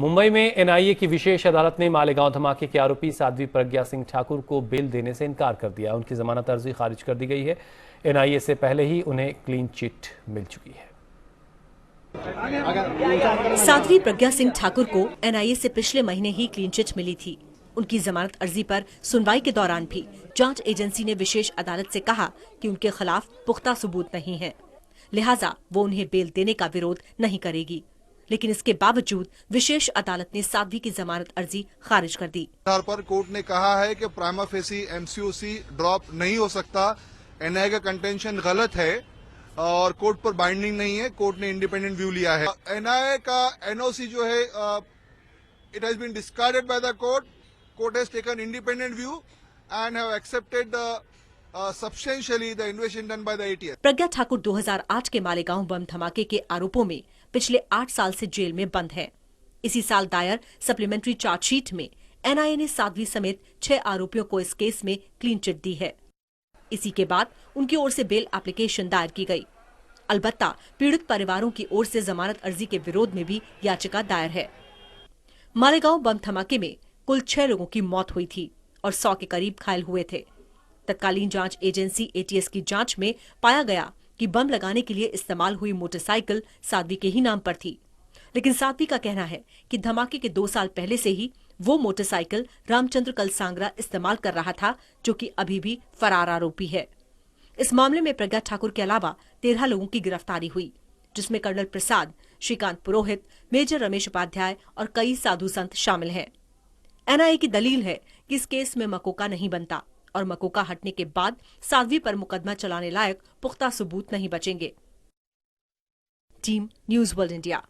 मुंबई में एनआईए की विशेष अदालत ने मालेगांव धमाके के आरोपी साध्वी प्रज्ञा सिंह ठाकुर को बेल देने से इनकार कर दिया। उनकी जमानत अर्जी खारिज कर दी गई है। एनआईए से पहले ही उन्हें क्लीन चिट मिल चुकी है। साध्वी प्रज्ञा सिंह ठाकुर को एनआईए से पिछले महीने ही क्लीन चिट मिली थी। उनकी जमानत अर्जी पर सुनवाई के दौरान भी जांच एजेंसी ने विशेष अदालत से कहा कि उनके खिलाफ पुख्ता सबूत नहीं है, लिहाजा वो उन्हें बेल देने का विरोध नहीं करेगी। लेकिन इसके बावजूद विशेष अदालत ने साध्वी की जमानत अर्जी खारिज कर दी। आधार पर कोर्ट ने कहा है कि प्राइमा फेसी एमसीओसी ड्रॉप नहीं हो सकता। एनआईए का कंटेंशन गलत है और कोर्ट पर बाइंडिंग नहीं है। कोर्ट ने इंडिपेंडेंट व्यू लिया है। एनआईए का एनओसी जो है it has been discarded by the court. Court has taken independent view and have accepted substantially the investigation done by the ATS। Pragya Thakur 2008 के मालेगांव बम धमाके के आरोपों में पिछले 8 साल से जेल में बंद है। इसी साल दायर सप्लीमेंट्री चार्जशीट में एनआईए ने साध्वी समेत 6 आरोपियों को इस केस में क्लीन चिट दी है। इसी के बाद उनकी ओर से बेल एप्लीकेशन दायर की गई। अलबत्ता पीड़ित परिवारों की ओर से जमानत अर्जी के विरोध में भी याचिका दायर है। मालेगांव बम धमाके में कुल 6 लोगों की मौत हुई थी और 100 के करीब घायल हुए थे। तत्कालीन जांच एजेंसी एटीएस की जांच में पाया गया कि बम लगाने के लिए इस्तेमाल हुई मोटरसाइकिल साध्वी के ही नाम पर थी। लेकिन साध्वी का कहना है कि धमाके के 2 साल पहले से ही वो मोटरसाइकिल रामचंद्र कलसांगरा इस्तेमाल कर रहा था, जो कि अभी भी फरार आरोपी है। इस मामले में प्रज्ञा ठाकुर के अलावा 13 लोगों की गिरफ्तारी हुई, जिसमें कर्नल प्रसाद, श्रीकांत पुरोहित, मेजर रमेश उपाध्याय और कई साधु संत शामिल हैं। एनआईए की दलील है कि इस केस में मकोका नहीं बनता और मकोका हटने के बाद साध्वी पर मुकदमा चलाने लायक पुख्ता सबूत नहीं बचेंगे। Team news world India.